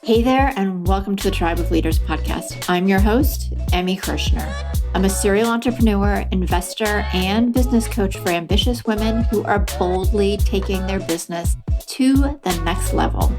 Hey there, and welcome to the Tribe of Leaders podcast. I'm your host, Emmy Kirshner. I'm a serial entrepreneur, investor, and business coach for ambitious women who are boldly taking their business to the next level.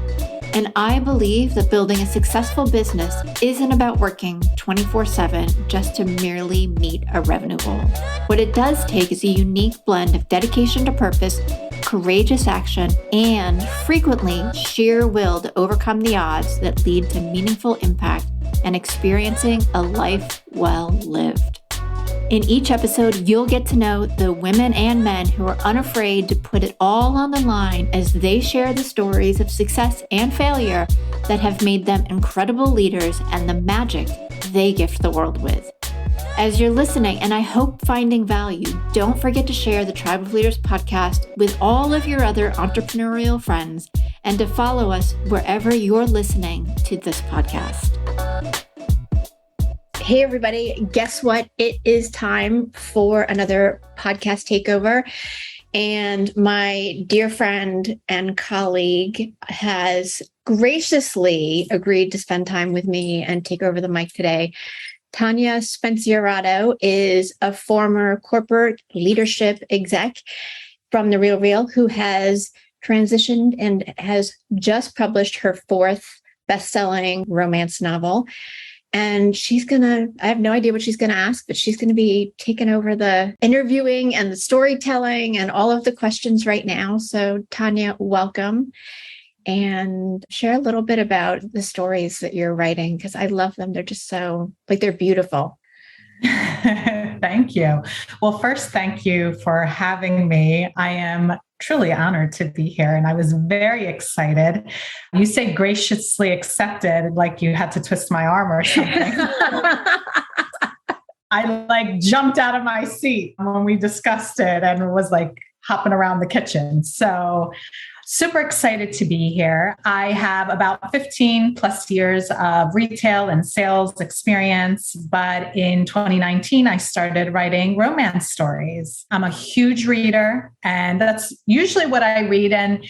And I believe that building a successful business isn't about working 24/7 just to merely meet a revenue goal. What it does take is a unique blend of dedication to purpose, courageous action, and frequently sheer will to overcome the odds that lead to meaningful impact and experiencing a life well lived. In each episode, you'll get to know the women and men who are unafraid to put it all on the line as they share the stories of success and failure that have made them incredible leaders and the magic they gift the world with. As you're listening, and I hope finding value, don't forget to share the Tribe of Leaders podcast with all of your other entrepreneurial friends and to follow us wherever you're listening to this podcast. Hey, everybody. Guess what? It is time for another podcast takeover. And my dear friend and colleague has graciously agreed to spend time with me and take over the mic today. Tania Spensierato is a former corporate leadership exec from The Real who has transitioned and has just published her fourth bestselling romance novel. And I have no idea what she's going to ask, but she's going to be taking over the interviewing and the storytelling and all of the questions right now. So Tania, welcome. And share a little bit about the stories that you're writing, because I love them. They're just so, they're beautiful. Thank you. Well, first, thank you for having me. I am truly honored to be here, and I was very excited. You say graciously accepted, like you had to twist my arm or something. I jumped out of my seat when we discussed it and was hopping around the kitchen. So super excited to be here. I have about 15 plus years of retail and sales experience, but in 2019, I started writing romance stories. I'm a huge reader, and that's usually what I read. And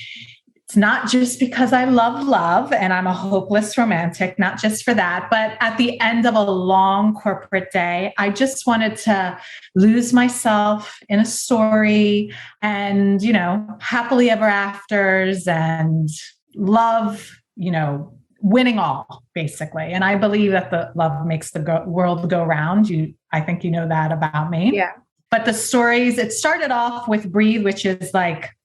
it's not just because I love love and I'm a hopeless romantic, not just for that, but at the end of a long corporate day, I just wanted to lose myself in a story and, happily ever afters and love, winning all basically. And I believe that the love makes the world go round. I think you know that about me. Yeah. But the stories, it started off with Breathe, which is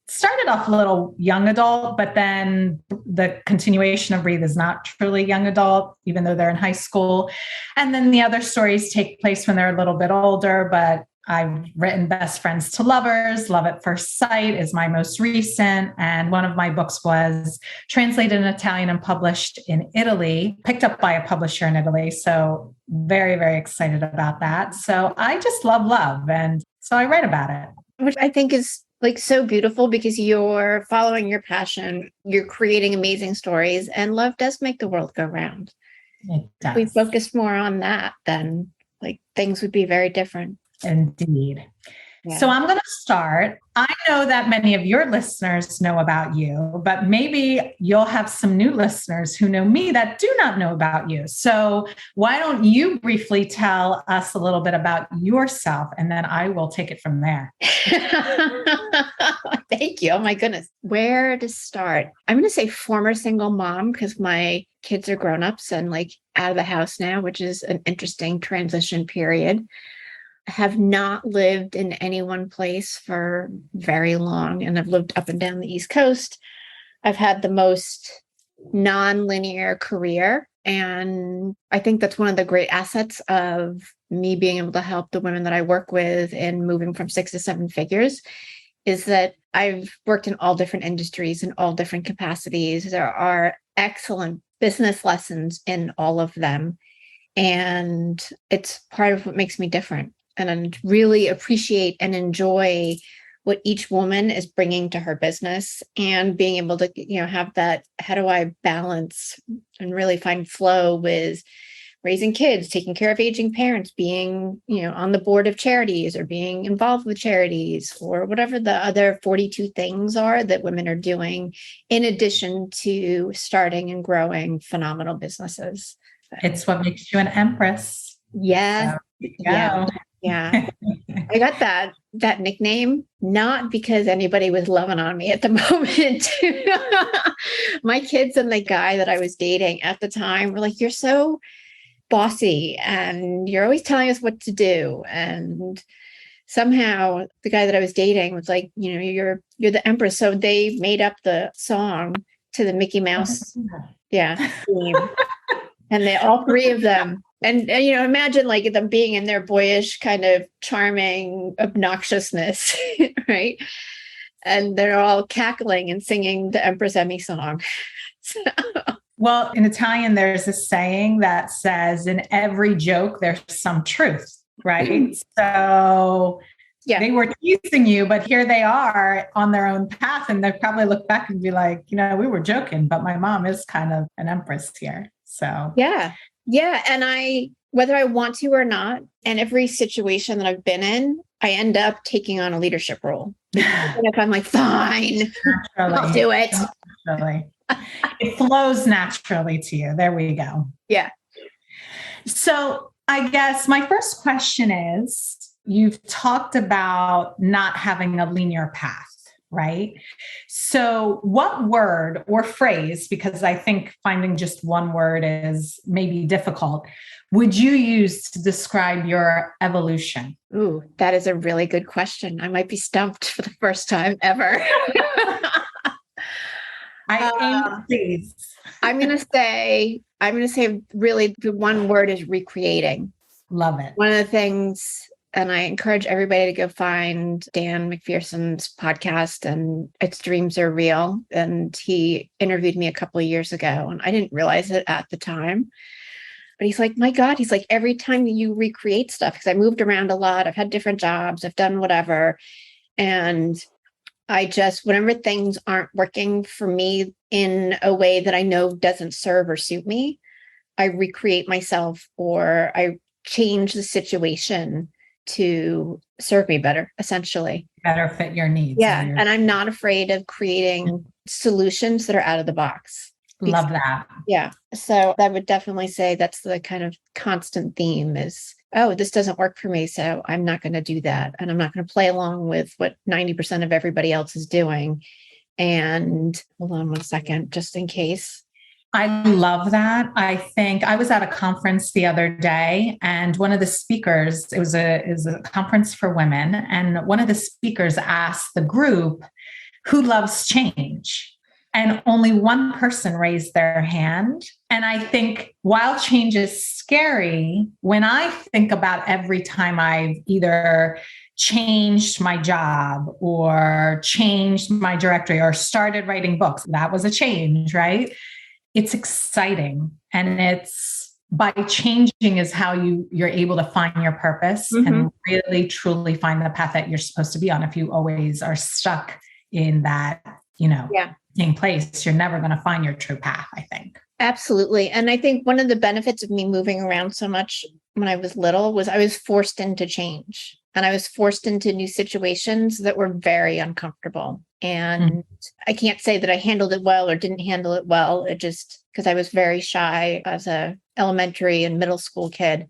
started off a little young adult, but then the continuation of Breathe is not truly young adult, even though they're in high school. And then the other stories take place when they're a little bit older, but I've written Best Friends to Lovers. Love at First Sight is my most recent. And one of my books was translated in Italian and published in Italy, picked up by a publisher in Italy. So very, very excited about that. So I just love love. And so I write about it. Which I think is so beautiful because you're following your passion, you're creating amazing stories, and love does make the world go round. It does. If we focus more on that, then things would be very different. Indeed. Yeah. So I'm going to start. I know that many of your listeners know about you, but maybe you'll have some new listeners who know me that do not know about you. So why don't you briefly tell us a little bit about yourself, and then I will take it from there. Thank you. Oh my goodness. Where to start? I'm going to say former single mom because my kids are grown-ups and out of the house now, which is an interesting transition period. Have not lived in any one place for very long, and I've lived up and down the East Coast. I've had the most non-linear career, and I think that's one of the great assets of me being able to help the women that I work with in moving from 6 to 7 figures is that I've worked in all different industries in all different capacities. There are excellent business lessons in all of them, and it's part of what makes me different. And I really appreciate and enjoy what each woman is bringing to her business and being able to, have that, how do I balance and really find flow with raising kids, taking care of aging parents, being, on the board of charities or being involved with charities or whatever the other 42 things are that women are doing in addition to starting and growing phenomenal businesses. It's what makes you an empress. Yeah. So, yeah. Yeah. I got that nickname, not because anybody was loving on me at the moment. My kids and the guy that I was dating at the time were like, "You're so bossy and you're always telling us what to do." And somehow the guy that I was dating was like, you're the empress. So they made up the song to the Mickey Mouse. Yeah. Theme. And they, all three of them. And imagine like them being in their boyish kind of charming obnoxiousness, right? And they're all cackling and singing the Empress Emmy song. So. Well, in Italian, there's a saying that says, in every joke, there's some truth, right? So yeah, they were teasing you, but here they are on their own path. And they probably look back and be like, we were joking, but my mom is kind of an empress here. So yeah. And whether I want to or not, and every situation that I've been in, I end up taking on a leadership role. And if I'm like, fine, I'll do it. Naturally. It flows naturally to you. There we go. Yeah. So I guess my first question is, you've talked about not having a linear path, right? So what word or phrase, because I think finding just one word is maybe difficult, would you use to describe your evolution? Ooh, that is a really good question. I might be stumped for the first time ever. Please. I'm going to say really the one word is recreating. Love it. One of the things, and I encourage everybody to go find Dan McPherson's podcast, and Its Dreams Are Real. And he interviewed me a couple of years ago, and I didn't realize it at the time. But he's like, my God, he's like, every time you recreate stuff, because I moved around a lot, I've had different jobs, I've done whatever. And whenever things aren't working for me in a way that I know doesn't serve or suit me, I recreate myself or I change the situation to serve me better, essentially. Better fit your needs. Yeah. And I'm not afraid of creating solutions that are out of the box. Love that. Yeah. So I would definitely say that's the kind of constant theme is, oh, this doesn't work for me, so I'm not going to do that. And I'm not going to play along with what 90% of everybody else is doing. And hold on one second, just in case. I love that. I think I was at a conference the other day, and one of the speakers, it was a conference for women, and one of the speakers asked the group, who loves change? And only one person raised their hand. And I think while change is scary, when I think about every time I've either changed my job or changed my directory or started writing books, that was a change, right? It's exciting. And it's by changing is how you're able to find your purpose and really truly find the path that you're supposed to be on. If you always are stuck in that, same place, you're never going to find your true path, I think. Absolutely. And I think one of the benefits of me moving around so much when I was little was I was forced into change, and I was forced into new situations that were very uncomfortable. And I can't say that I handled it well or didn't handle it well. It just, because I was very shy as a elementary and middle school kid,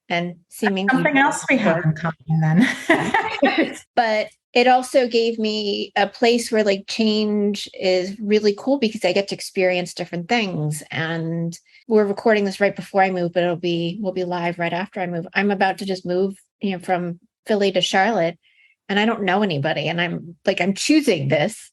and seemingly something else we have in common then. But it also gave me a place where like change is really cool because I get to experience different things. And we're recording this right before I move, but we'll be live right after I move. I'm about to just move, from Philly to Charlotte, and I don't know anybody. And I'm choosing this,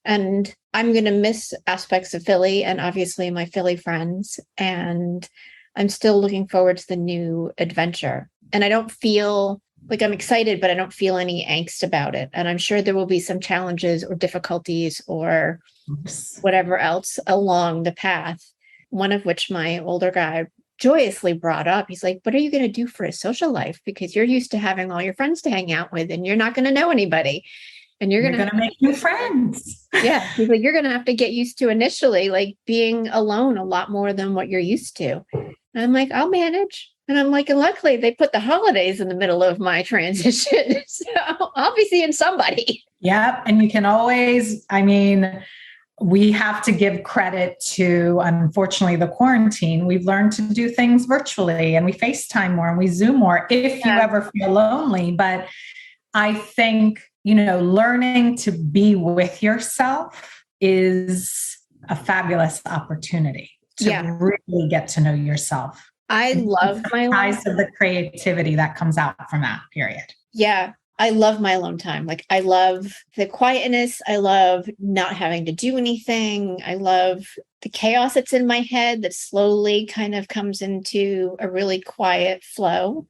and I'm going to miss aspects of Philly and obviously my Philly friends. And I'm still looking forward to the new adventure. And I don't feel like I'm excited, but I don't feel any angst about it. And I'm sure there will be some challenges or difficulties or whatever else along the path. One of which my older guy joyously brought up. He's like, what are you going to do for a social life? Because you're used to having all your friends to hang out with, and you're not going to know anybody. And you're going to make new friends. Yeah. He's like, you're going to have to get used to initially like being alone a lot more than what you're used to. And I'm like, I'll manage. And I'm like, and luckily they put the holidays in the middle of my transition. So I'll be seeing somebody. Yep. And you can always, I mean, we have to give credit to, unfortunately, the quarantine. We've learned to do things virtually and we FaceTime more and we Zoom more if you ever feel lonely. But I think, learning to be with yourself is a fabulous opportunity to really get to know yourself. I love my size of the creativity that comes out from that period. Yeah. I love my alone time. Like I love the quietness. I love not having to do anything. I love the chaos that's in my head that slowly kind of comes into a really quiet flow.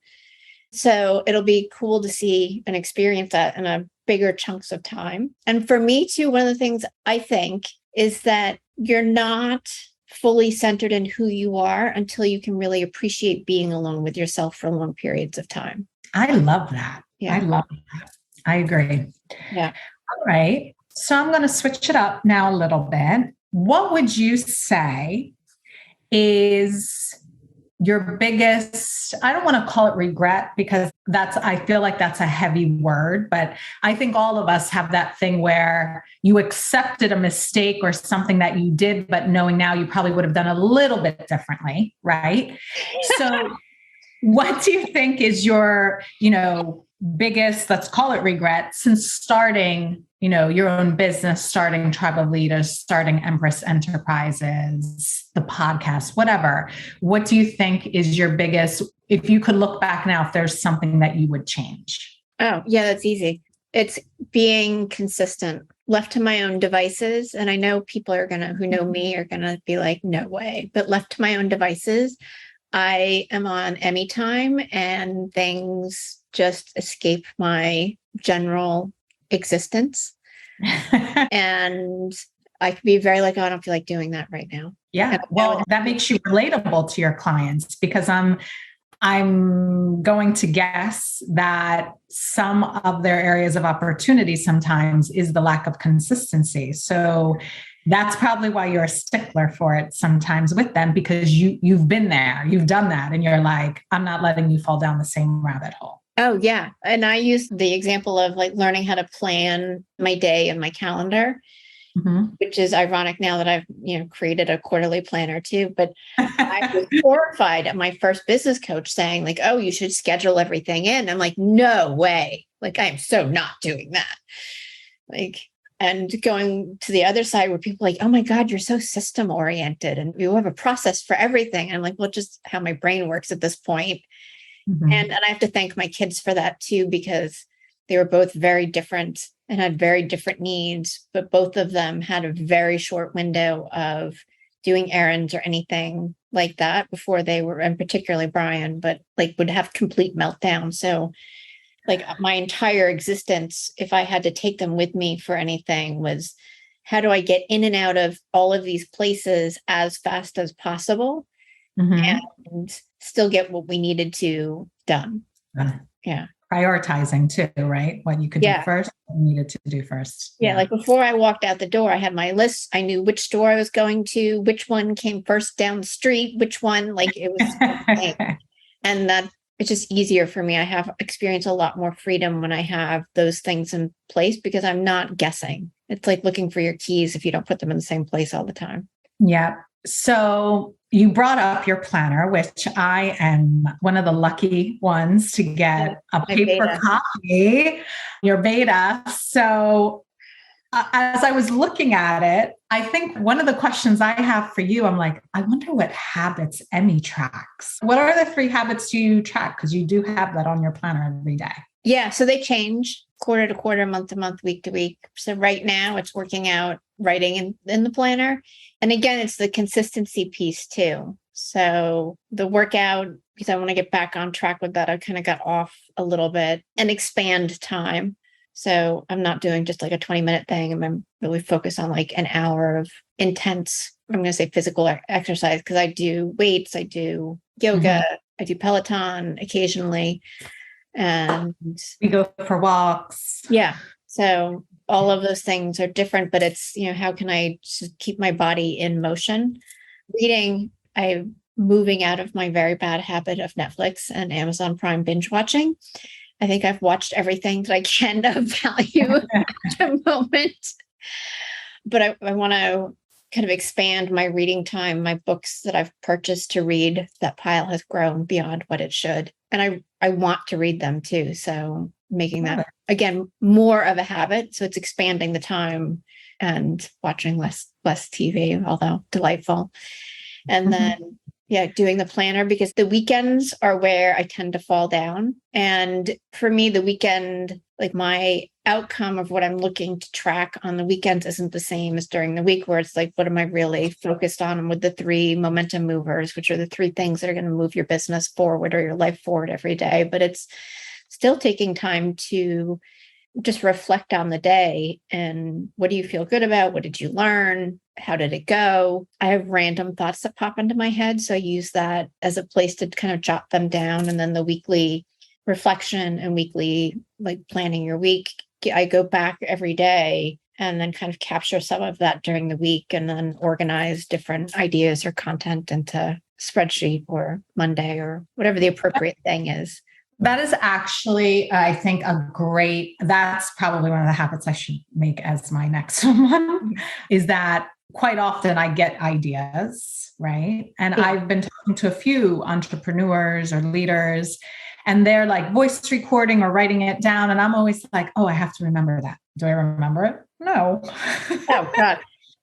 So it'll be cool to see and experience that in a bigger chunks of time. And for me too, one of the things I think is that you're not fully centered in who you are until you can really appreciate being alone with yourself for long periods of time. I love that. Yeah. I love that. I agree. Yeah. All right. So I'm going to switch it up now a little bit. What would you say is your biggest, I don't want to call it regret because I feel like that's a heavy word, but I think all of us have that thing where you accepted a mistake or something that you did, but knowing now you probably would have done a little bit differently, right? So what do you think is your, biggest, let's call it regret since starting, your own business, starting Tribe of Leaders, starting Empress Enterprises, the podcast, whatever. What do you think is your biggest, if you could look back now, if there's something that you would change? Oh, yeah, that's easy. It's being consistent, left to my own devices. And I know people who know me are going to be like, no way, but left to my own devices, I am on Emmy time and things just escape my general existence. And I can be very like, oh, I don't feel like doing that right now. Yeah. Well, that makes you relatable to your clients because I'm going to guess that some of their areas of opportunity sometimes is the lack of consistency. So that's probably why you're a stickler for it sometimes with them because you've been there, you've done that. And you're like, I'm not letting you fall down the same rabbit hole. Oh, yeah. And I use the example of like learning how to plan my day and my calendar, which is ironic now that I've, created a quarterly planner too. But I was horrified at my first business coach saying like, oh, you should schedule everything in. I'm like, no way. Like, I am so not doing that. Like, and going to the other side where people are like, oh my God, you're so system oriented and you have a process for everything. And I'm like, well, just how my brain works at this point. And I have to thank my kids for that too, because they were both very different and had very different needs, but both of them had a very short window of doing errands or anything like that before they were, and particularly Brian, but like would have complete meltdown. So like my entire existence, if I had to take them with me for anything, was how do I get in and out of all of these places as fast as possible and still get what we needed to done. Yeah. Prioritizing too, right? What you could do first, what you needed to do first. Yeah. Like before I walked out the door, I had my list. I knew which store I was going to, which one came first down the street, which one, like it was, and that it's just easier for me. I have experienced a lot more freedom when I have those things in place because I'm not guessing. It's like looking for your keys if you don't put them in the same place all the time. Yeah. So you brought up your planner, which I am one of the lucky ones to get a paper copy, your beta. So as I was looking at it, I think one of the questions I have for you, I'm like, I wonder what habits Emmy tracks. What are the 3 habits you track? Because you do have that on your planner every day. Yeah. So they change quarter to quarter, month to month, week to week. So right now it's working out, writing in the planner. And again, it's the consistency piece too. So the workout, because I want to get back on track with that, I kind of got off a little bit and expand time. So I'm not doing just like a 20-minute thing. I'm really focused on like an hour of intense, I'm going to say physical exercise because I do weights, I do yoga, I do Peloton occasionally. And we go for walks. Yeah. So all of those things are different, but it's, how can I just keep my body in motion? Reading, I moving out of my very bad habit of Netflix and Amazon Prime binge watching. I think I've watched everything that I can of value at the moment. But I want to kind of expand my reading time, my books that I've purchased to read. That pile has grown beyond what it should. And I want to read them too. So making that, again, more of a habit. So it's expanding the time and watching less TV, although delightful. And then, doing the planner, because the weekends are where I tend to fall down. And for me, the weekend, like my outcome of what I'm looking to track on the weekends isn't the same as during the week, where it's like, what am I really focused on with the 3 momentum movers, which are the 3 things that are going to move your business forward or your life forward every day. But it's still taking time to just reflect on the day and what do you feel good about? What did you learn? How did it go? I have random thoughts that pop into my head. So I use that as a place to kind of jot them down. And then the weekly reflection and weekly, like planning your week, I go back every day and then kind of capture some of that during the week and then organize different ideas or content into spreadsheet or Monday or whatever the appropriate thing is. That is actually, I think, that's probably one of the habits I should make as my next one, is that quite often I get ideas, right? And I've been talking to a few entrepreneurs or leaders, and they're like voice recording or writing it down. And I'm always like, oh, I have to remember that. Do I remember it? No. Oh, God.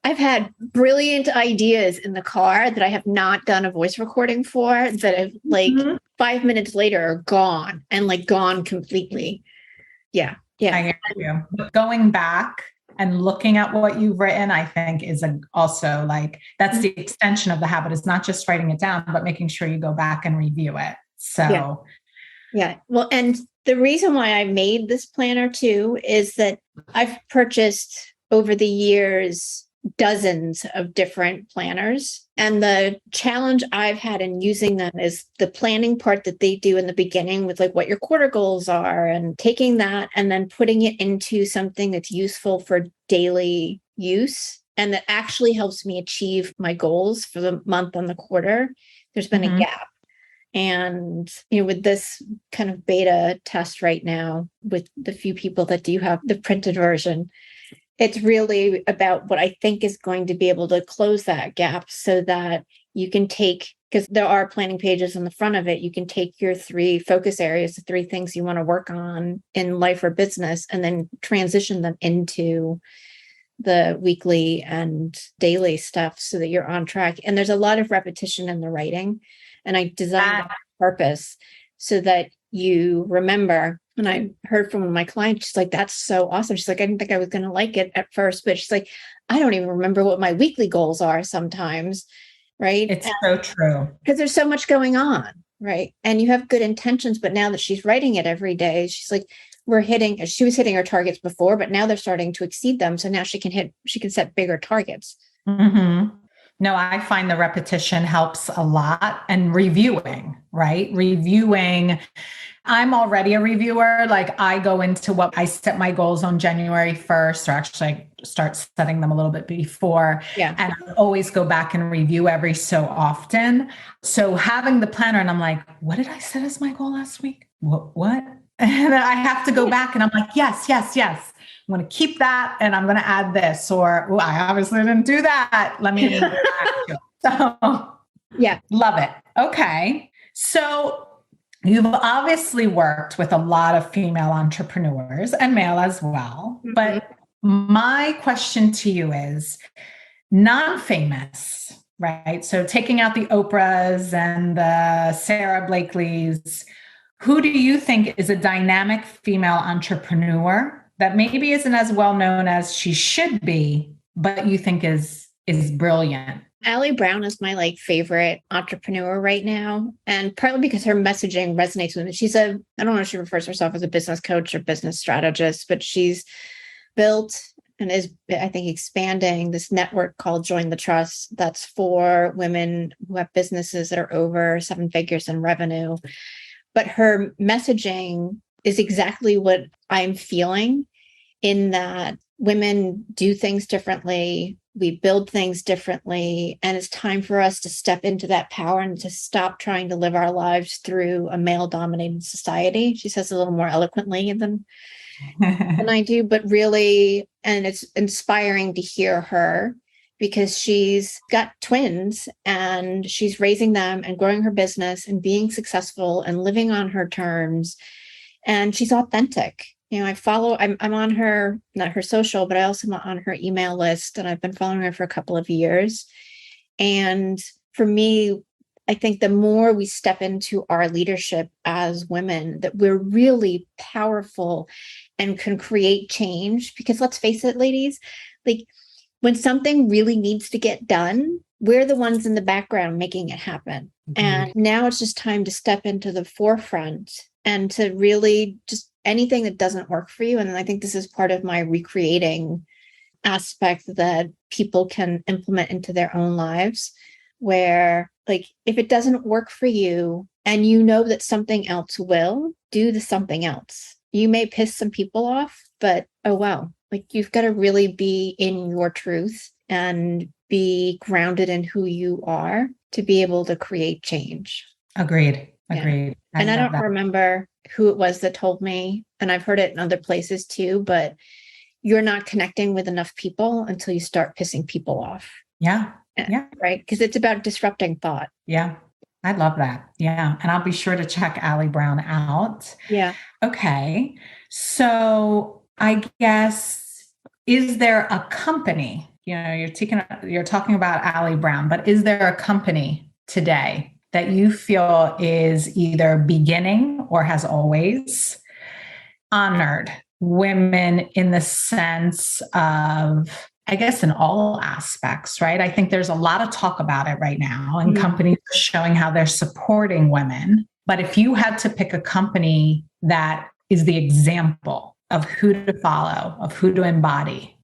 I've had brilliant ideas in the car that I have not done a voice recording for, that have 5 minutes later are gone and gone completely. Yeah. I hear you. But going back and looking at what you've written, I think is also that's the extension of the habit, is not just writing it down, but making sure you go back and review it. So yeah. Well, and the reason why I made this planner too is that I've purchased over the years dozens of different planners. And the challenge I've had in using them is the planning part that they do in the beginning with what your quarter goals are, and taking that and then putting it into something that's useful for daily use and that actually helps me achieve my goals for the month and the quarter. There's been a gap. And, with this kind of beta test right now, with the few people that do have the printed version, it's really about what I think is going to be able to close that gap, so that you can take, because there are planning pages on the front of it, you can take your 3 focus areas, the 3 things you want to work on in life or business, and then transition them into the weekly and daily stuff so that you're on track. And there's a lot of repetition in the writing. And I designed that on purpose so that you remember. And I heard from one of my clients, she's like, that's so awesome. She's like, I didn't think I was going to like it at first, but she's like, I don't even remember what my weekly goals are sometimes. Right. It's so true. Because there's so much going on. Right. And you have good intentions, but now that she's writing it every day, she's like, she was hitting her targets before, but now they're starting to exceed them. So now she can set bigger targets. Mm-hmm. No, I find the repetition helps a lot, and reviewing, right? Reviewing. I'm already a reviewer. I go into I set my goals on January 1st, or actually I start setting them a little bit before. Yeah. And I always go back and review every so often. So having the planner, and I'm like, what did I set as my goal last week? What? And I have to go back and I'm like, yes. I'm going to keep that, and I'm going to add this, or I obviously didn't do that. Let me go back to it. So yeah, love it. Okay. So you've obviously worked with a lot of female entrepreneurs and male as well. Mm-hmm. But my question to you is non-famous, right? So taking out the Oprahs and the Sarah Blakeleys, who do you think is a dynamic female entrepreneur that maybe isn't as well known as she should be, but you think is brilliant? Allie Brown is my favorite entrepreneur right now. And partly because her messaging resonates with me. I don't know if she refers to herself as a business coach or business strategist, but she's built and is, I think, expanding this network called Join the Trust. That's for women who have businesses that are over 7 figures in revenue. But her messaging is exactly what I'm feeling, in that women do things differently. We build things differently. And it's time for us to step into that power and to stop trying to live our lives through a male dominated society. She says a little more eloquently than I do, but really, and it's inspiring to hear her because she's got twins and she's raising them and growing her business and being successful and living on her terms. And she's authentic. I'm on her, not her social, but I also am on her email list, and I've been following her for a couple of years. And for me, I think the more we step into our leadership as women, that we're really powerful and can create change. Because let's face it, ladies, like when something really needs to get done, we're the ones in the background making it happen. Mm-hmm. And now it's just time to step into the forefront and to really just anything that doesn't work for you. And I think this is part of my recreating aspect that people can implement into their own lives, where like, if it doesn't work for you and you know that something else will, do the something else. You may piss some people off, but oh well, like you've got to really be in your truth and be grounded in who you are to be able to create change. Agreed. Yeah. And I don't remember who it was that told me, and I've heard it in other places too, but you're not connecting with enough people until you start pissing people off. Yeah. Yeah. Right. Because it's about disrupting thought. Yeah. I love that. Yeah. And I'll be sure to check Allie Brown out. Yeah. Okay. So I guess, is there a company, you're talking about Allie Brown, but is there a company today that you feel is either beginning or has always honored women in the sense of, I guess, in all aspects, right? I think there's a lot of talk about it right now, and companies are showing how they're supporting women. But if you had to pick a company that is the example of who to follow, of who to embody,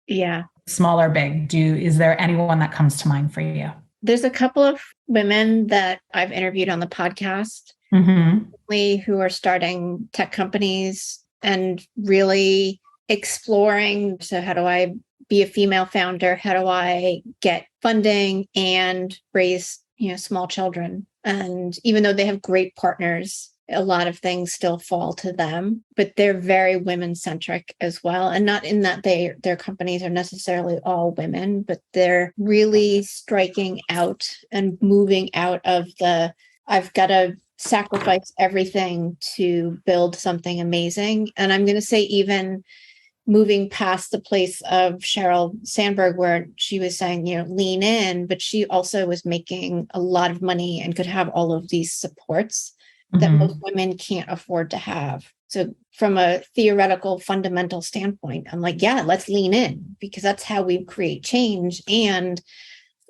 small or big, is there anyone that comes to mind for you? There's a couple of women that I've interviewed on the podcast who are starting tech companies and really exploring, so how do I be a female founder? How do I get funding and raise, small children? And even though they have great partners, a lot of things still fall to them, but they're very women-centric as well. And not in that their companies are necessarily all women, but they're really striking out and moving out of I've got to sacrifice everything to build something amazing. And I'm going to say even moving past the place of Sheryl Sandberg, where she was saying, lean in, but she also was making a lot of money and could have all of these supports that most women can't afford to have. So from a theoretical, fundamental standpoint, I'm like, yeah, let's lean in, because that's how we create change. And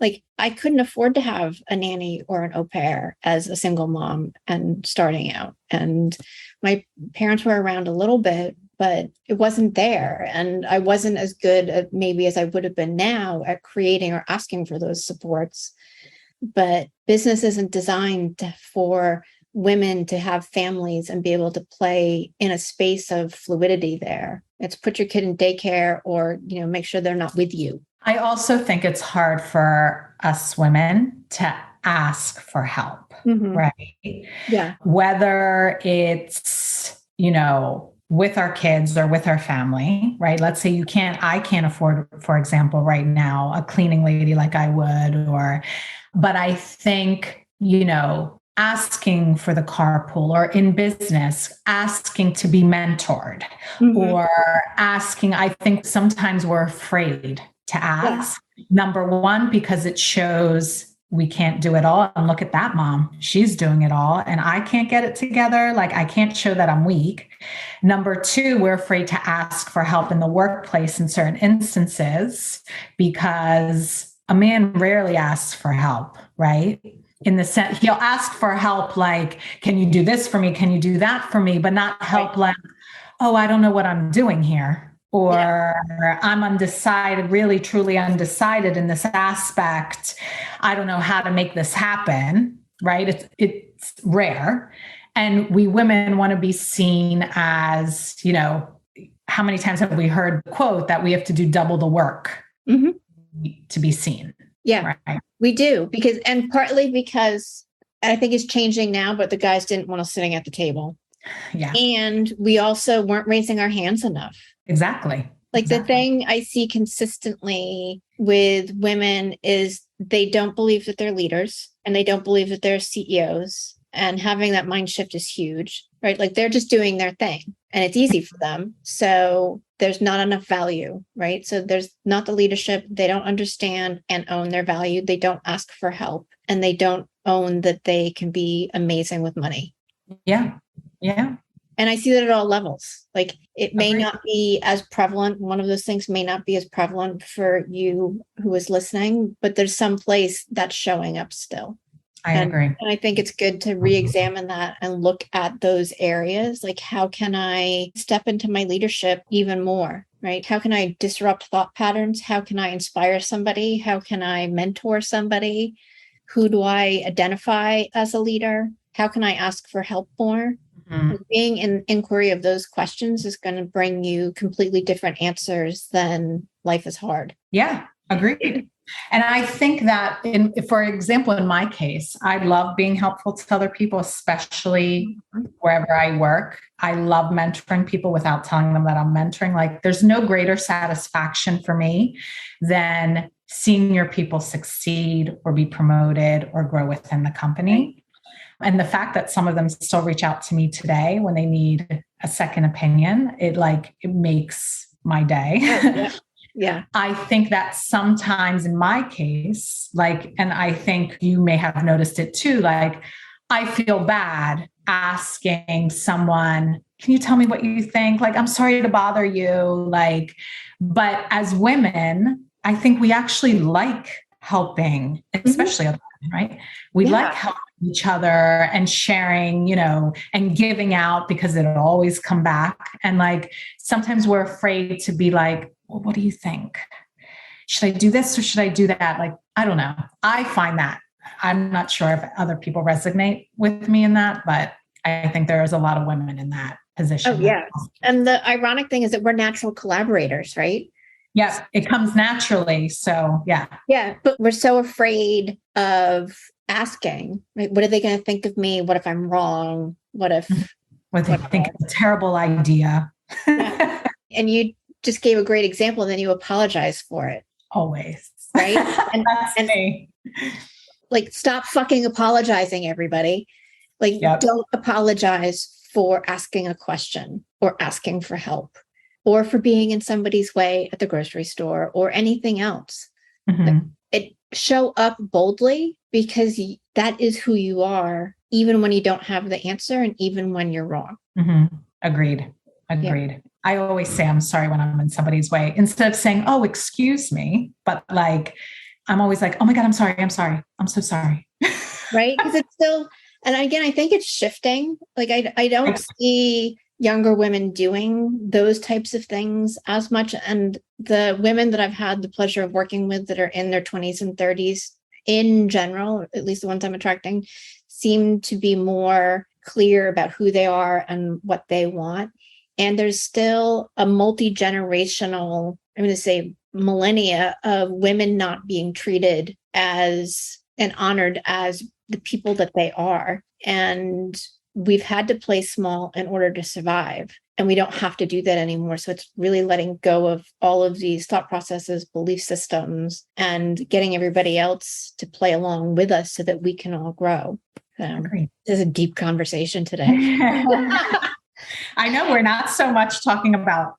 like, I couldn't afford to have a nanny or an au pair as a single mom and starting out. And my parents were around a little bit, but it wasn't there. And I wasn't as good at maybe as I would have been now at creating or asking for those supports. But business isn't designed for women to have families and be able to play in a space of fluidity there. It's put your kid in daycare or, make sure they're not with you. I also think it's hard for us women to ask for help, right? Yeah. Whether it's, with our kids or with our family, right? Let's say I can't afford, for example, right now, a cleaning lady like I would, but I think, asking for the carpool, or in business, asking to be mentored, or asking, I think sometimes we're afraid to ask. Yeah. Number one, because it shows we can't do it all. And look at that mom, she's doing it all. And I can't get it together. Like, I can't show that I'm weak. Number two, we're afraid to ask for help in the workplace in certain instances, because a man rarely asks for help, right? In the sense, he'll ask for help like, can you do this for me? Can you do that for me? But not help like, oh, I don't know what I'm doing here. Or I'm undecided, really, truly undecided in this aspect. I don't know how to make this happen, right? It's rare. And we women want to be seen as, how many times have we heard the quote that we have to do double the work? to be seen. Yeah, right? We do and partly because I think it's changing now, but the guys didn't want us sitting at the table. Yeah. And we also weren't raising our hands enough. Exactly. Like the thing I see consistently with women is they don't believe that they're leaders and they don't believe that they're CEOs. And having that mind shift is huge, right? Like they're just doing their thing and it's easy for them. So there's not enough value, right? So there's not the leadership. They don't understand and own their value. They don't ask for help and they don't own that they can be amazing with money. Yeah. Yeah. And I see that at all levels. Like it may Agreed. not be as prevalent. One of those things may not be as prevalent for you who is listening, but there's some place that's showing up still. I agree. And I think it's good to re-examine that and look at those areas. Like, how can I step into my leadership even more, right? How can I disrupt thought patterns? How can I inspire somebody? How can I mentor somebody? Who do I identify as a leader? How can I ask for help more? Being in inquiry of those questions is going to bring you completely different answers than life is hard. Yeah, agreed. And I think that for example, in my case, I love being helpful to other people, especially wherever I work. I love mentoring people without telling them that I'm mentoring. Like there's no greater satisfaction for me than seeing your people succeed or be promoted or grow within the company. And the fact that some of them still reach out to me today when they need a second opinion, it makes my day. Yeah. I think that sometimes in my case, and I think you may have noticed it too, I feel bad asking someone, can you tell me what you think? I'm sorry to bother you. But as women, I think we actually like helping, especially other women, right? We like helping each other and sharing, and giving out because it'll always come back. And sometimes we're afraid to be like, well, what do you think? Should I do this or should I do that? I don't know. I find that I'm not sure if other people resonate with me in that, but I think there's a lot of women in that position. Oh, yeah. And the ironic thing is that we're natural collaborators, right? Yes, it comes naturally. So, yeah. Yeah, but we're so afraid of asking, right? What are they going to think of me? What if I'm wrong? What if they think it's a terrible idea? Yeah. And you just gave a great example and then you apologize for it. Always. Right? And that's me. Stop fucking apologizing, everybody. Don't apologize for asking a question or asking for help or for being in somebody's way at the grocery store or anything else. Show up boldly because that is who you are, even when you don't have the answer and even when you're wrong. Agreed. Yeah. I always say I'm sorry when I'm in somebody's way instead of saying, oh, excuse me. But I'm always like, oh my God, I'm sorry. I'm so sorry. Right? Because it's still, and again, I think it's shifting. I don't see younger women doing those types of things as much. And the women that I've had the pleasure of working with that are in their 20s and 30s in general, at least the ones I'm attracting, seem to be more clear about who they are and what they want. And there's still a multi-generational, I'm going to say millennia of women not being treated as and honored as the people that they are. And we've had to play small in order to survive. And we don't have to do that anymore. So it's really letting go of all of these thought processes, belief systems, and getting everybody else to play along with us so that we can all grow. This is a deep conversation today. I know we're not so much talking about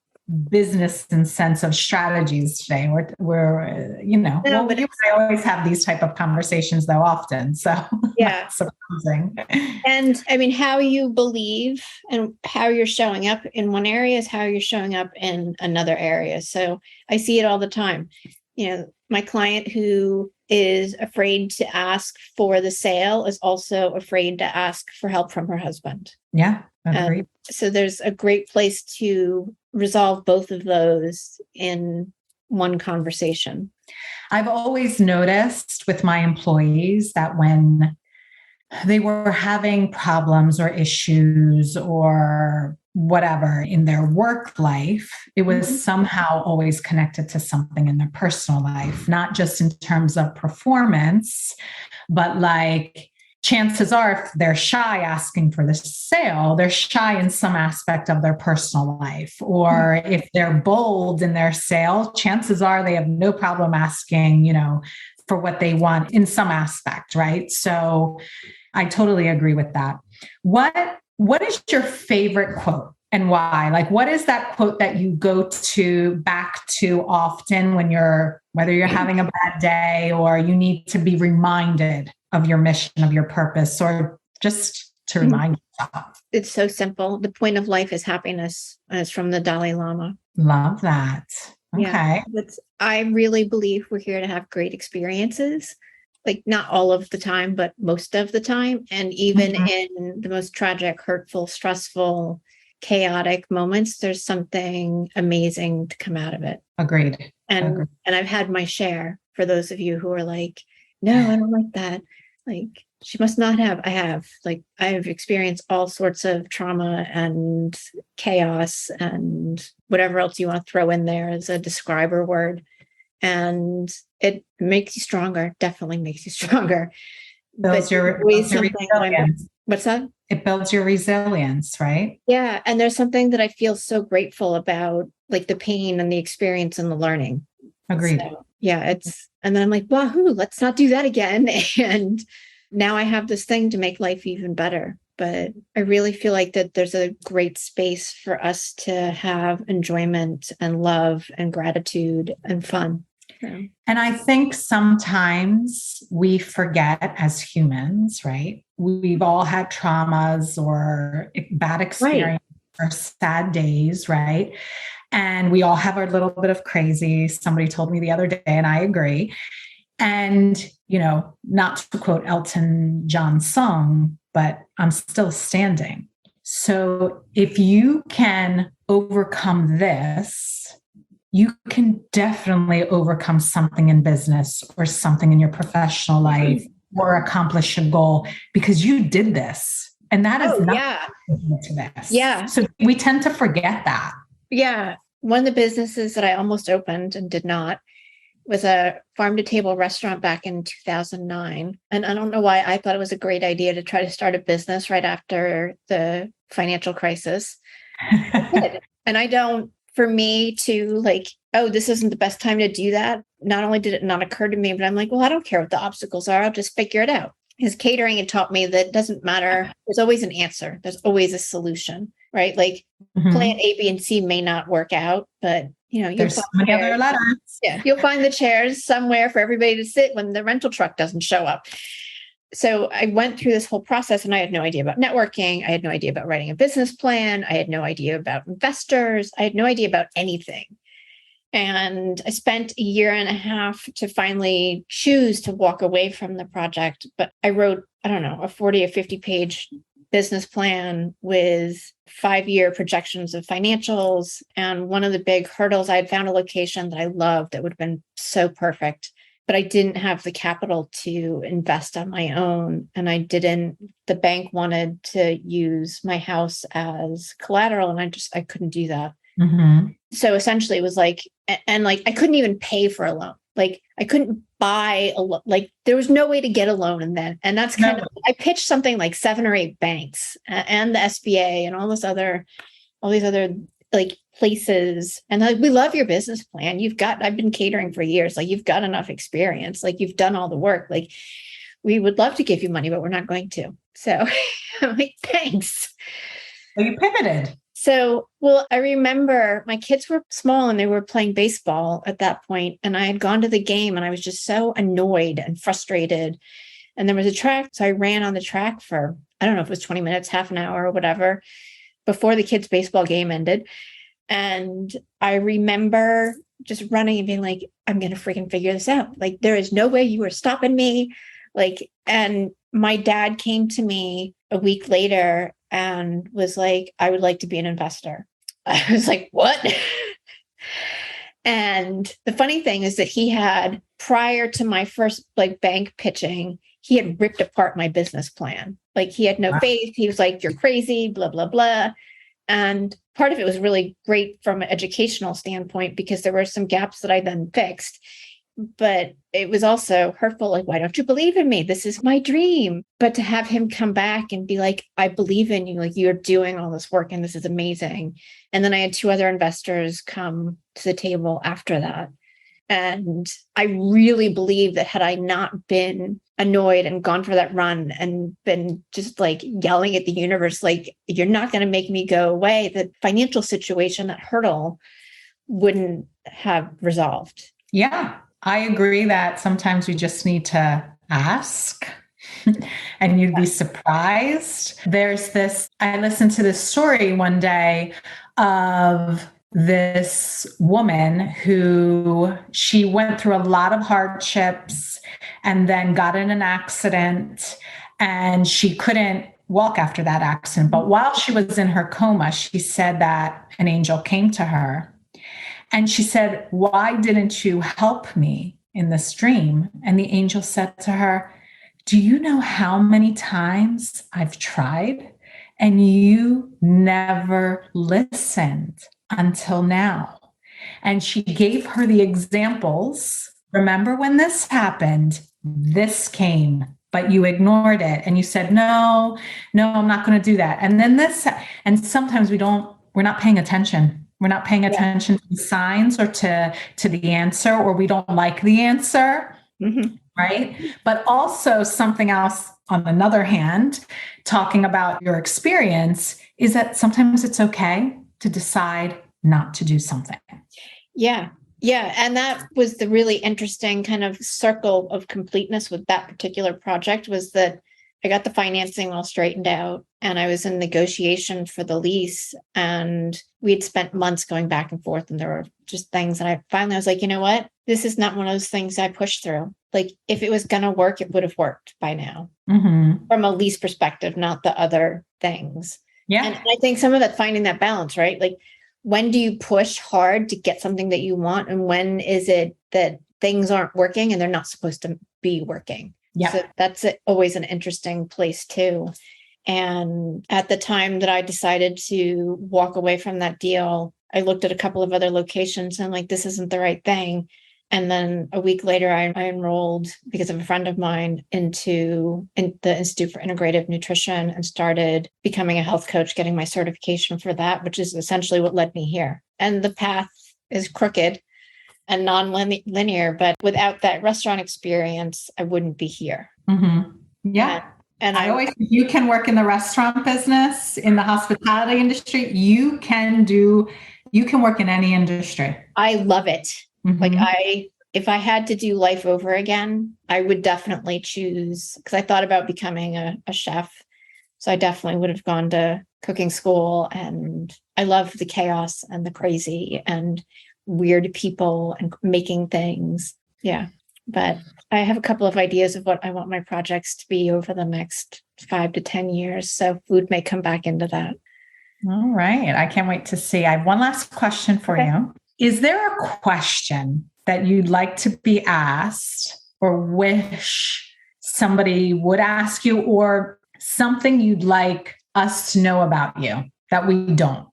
business and sense of strategies today. We're I always have these type of conversations though often. So yeah, surprising. And I mean, how you believe and how you're showing up in one area is how you're showing up in another area. So I see it all the time. My client who is afraid to ask for the sale is also afraid to ask for help from her husband. Yeah. Agreed. So there's a great place to resolve both of those in one conversation. I've always noticed with my employees that when they were having problems or issues or whatever in their work life, it was somehow always connected to something in their personal life, not just in terms of performance, but like chances are if they're shy asking for the sale, they're shy in some aspect of their personal life. Or if they're bold in their sale, chances are they have no problem asking, for what they want in some aspect, right? So I totally agree with that. What is your favorite quote and why? Like, what is that quote that you go back to often whether you're having a bad day or you need to be reminded of your mission, of your purpose, or just to remind yourself? It's so simple. The point of life is happiness. And it's from the Dalai Lama. Love that. Okay. Yeah, I really believe we're here to have great experiences. Like not all of the time, but most of the time. And even in the most tragic, hurtful, stressful, chaotic moments, there's something amazing to come out of it. Agreed. And I've had my share, for those of you who are like, no, I don't like that. Like she must not have. I have experienced all sorts of trauma and chaos and whatever else you want to throw in there as a describer word. And it makes you stronger, definitely makes you stronger. Builds your resilience. What's that? It builds your resilience, right? Yeah. And there's something that I feel so grateful about, like the pain and the experience and the learning. Agreed. So, yeah, and then I'm like, wahoo, let's not do that again. And now I have this thing to make life even better. But I really feel like that there's a great space for us to have enjoyment and love and gratitude and fun. Yeah. And I think sometimes we forget as humans, right? We've all had traumas or bad experiences or sad days, right? And we all have our little bit of crazy. Somebody told me the other day, and I agree. And, not to quote Elton John's song, but I'm still standing. So if you can overcome this, you can definitely overcome something in business or something in your professional life or accomplish a goal because you did this. And that is not to this. Yeah. So we tend to forget that. Yeah. One of the businesses that I almost opened and did not was a farm to table restaurant back in 2009. And I don't know why I thought it was a great idea to try to start a business right after the financial crisis. And for me to like, oh, this isn't the best time to do that. Not only did it not occur to me, but I'm like, well, I don't care what the obstacles are. I'll just figure it out. Because catering had taught me that it doesn't matter. There's always an answer. There's always a solution, right? Like plan A, B, and C may not work out, but there's so many other letters. Yeah, you'll find the chairs somewhere for everybody to sit when the rental truck doesn't show up. So I went through this whole process and I had no idea about networking. I had no idea about writing a business plan. I had no idea about investors. I had no idea about anything. And I spent a year and a half to finally choose to walk away from the project. But I wrote, a 40 or 50 page business plan with 5-year projections of financials. And one of the big hurdles, I had found a location that I loved that would have been so perfect, but I didn't have the capital to invest on my own. And the bank wanted to use my house as collateral. And I couldn't do that. So essentially it was like, and like, I couldn't even pay for a loan. Like I couldn't buy a loan. Like there was no way to get a loan. And that's kind of, I pitched something like 7 or 8 banks and the SBA and all these other like places. And like, we love your business plan. I've been catering for years. Like you've got enough experience. Like you've done all the work. Like we would love to give you money, but we're not going to. So I'm like, thanks. So you pivoted. So, I remember my kids were small and they were playing baseball at that point, and I had gone to the game and I was just so annoyed and frustrated. And there was a track. So I ran on the track for, I don't know if it was 20 minutes, half an hour or whatever, before the kids' baseball game ended. And I remember just running and being like, I'm going to freaking figure this out. Like, there is no way you are stopping me. Like, and my dad came to me a week later and was like, I would like to be an investor. I was like, what? And the funny thing is that he had, prior to my first bank pitching, he had ripped apart my business plan. Like he had no faith. He was like, you're crazy, blah, blah, blah. And part of it was really great from an educational standpoint because there were some gaps that I then fixed. But it was also hurtful. Like, why don't you believe in me? This is my dream. But to have him come back and be like, I believe in you. Like, you're doing all this work and this is amazing. And then I had 2 other investors come to the table after that. And I really believe that had I not been annoyed and gone for that run and been just like yelling at the universe, like, you're not going to make me go away, the financial situation, that hurdle wouldn't have resolved. Yeah, I agree that sometimes we just need to ask. And you'd be surprised. I listened to this story one day of this woman who she went through a lot of hardships and then got in an accident and she couldn't walk after that accident. But while she was in her coma, she said that an angel came to her and she said, "Why didn't you help me in this dream?" And the angel said to her, "Do you know how many times I've tried and you never listened until now?" And she gave her the examples. Remember when this happened, this came, but you ignored it. And you said, no, I'm not going to do that. And then this, and sometimes we're not paying attention. We're not paying attention to the signs or to the answer, or we don't like the answer. Mm-hmm. Right. But also something else on another hand, talking about your experience, is that sometimes it's okay to decide not to do something. Yeah. Yeah. And that was the really interesting kind of circle of completeness with that particular project, was that I got the financing all straightened out and I was in negotiation for the lease, and we'd spent months going back and forth, and there were just things. And I was like, you know what? This is not one of those things I pushed through. Like, if it was going to work, it would have worked by now. Mm-hmm. From a lease perspective, not the other things. Yeah. And I think some of that, finding that balance, right? Like, when do you push hard to get something that you want? And when is it that things aren't working and they're not supposed to be working? Yeah. So that's always an interesting place too. And at the time that I decided to walk away from that deal, I looked at a couple of other locations and like, this isn't the right thing. And then a week later, I enrolled, because of a friend of mine, in the Institute for Integrative Nutrition and started becoming a health coach, getting my certification for that, which is essentially what led me here. And the path is crooked and non-linear, but without that restaurant experience, I wouldn't be here. Mm-hmm. Yeah. And I always, if you can work in the restaurant business, in the hospitality industry, you can work in any industry. I love it. Mm-hmm. Like if I had to do life over again, I would definitely choose, because I thought about becoming a chef. So I definitely would have gone to cooking school, and I love the chaos and the crazy and weird people and making things. Yeah. But I have a couple of ideas of what I want my projects to be over the next 5 to 10 years. So food may come back into that. All right. I can't wait to see. I have one last question for you. Is there a question that you'd like to be asked or wish somebody would ask you, or something you'd like us to know about you that we don't?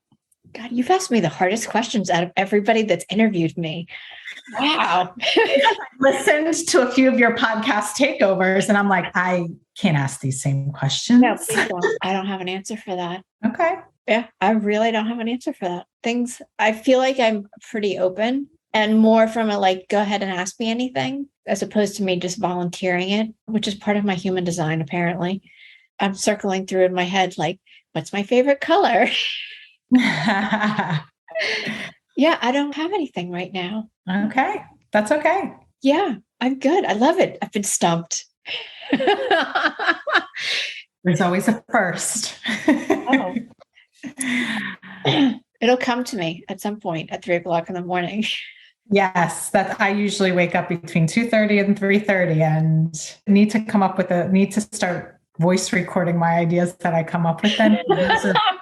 God, you've asked me the hardest questions out of everybody that's interviewed me. Wow. I listened to a few of your podcast takeovers and I'm like, I can't ask these same questions. No, please don't. I don't have an answer for that. Okay. Yeah, I really don't have an answer for that. I feel like I'm pretty open, and more from a like, go ahead and ask me anything, as opposed to me just volunteering it, which is part of my human design, apparently. I'm circling through in my head, like, what's my favorite color? Yeah, I don't have anything right now. Okay. That's okay. Yeah, I'm good. I love it. I've been stumped. There's always a first. Oh. It'll come to me at some point at 3:00 in the morning. Yes, that I usually wake up between 2:30 and 3:30 and need to start voice recording my ideas that I come up with. Then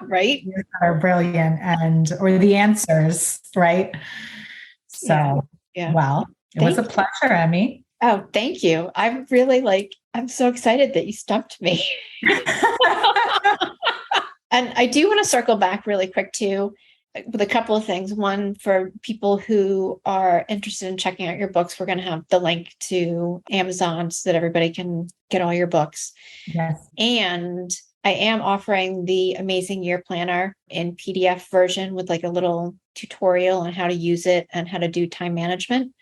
right, that are brilliant, or the answers, right? So, yeah. Well, it was a pleasure, Emmy. Oh, thank you. I'm And I do want to circle back really quick too, with a couple of things. One, for people who are interested in checking out your books, we're going to have the link to Amazon so that everybody can get all your books. Yes. And I am offering the Amazing Year Planner in PDF version with like a little tutorial on how to use it and how to do time management.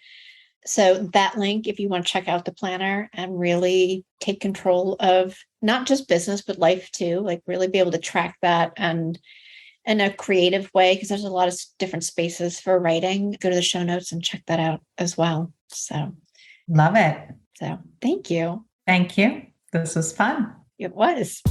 So that link, if you want to check out the planner and really take control of not just business, but life too, like really be able to track that and in a creative way, because there's a lot of different spaces for writing. Go to the show notes and check that out as well. So love it. So thank you. Thank you. This was fun. It was.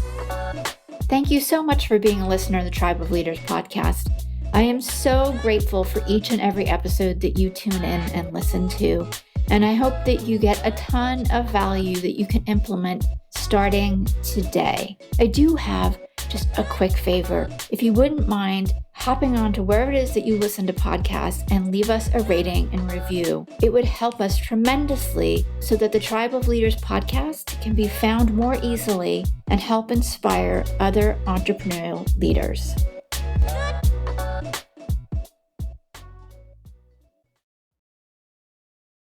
Thank you so much for being a listener of the Tribe of Leaders podcast. I am so grateful for each and every episode that you tune in and listen to. And I hope that you get a ton of value that you can implement starting today. I do have just a quick favor. If you wouldn't mind hopping on to wherever it is that you listen to podcasts and leave us a rating and review, it would help us tremendously so that the Tribe of Leaders podcast can be found more easily and help inspire other entrepreneurial leaders.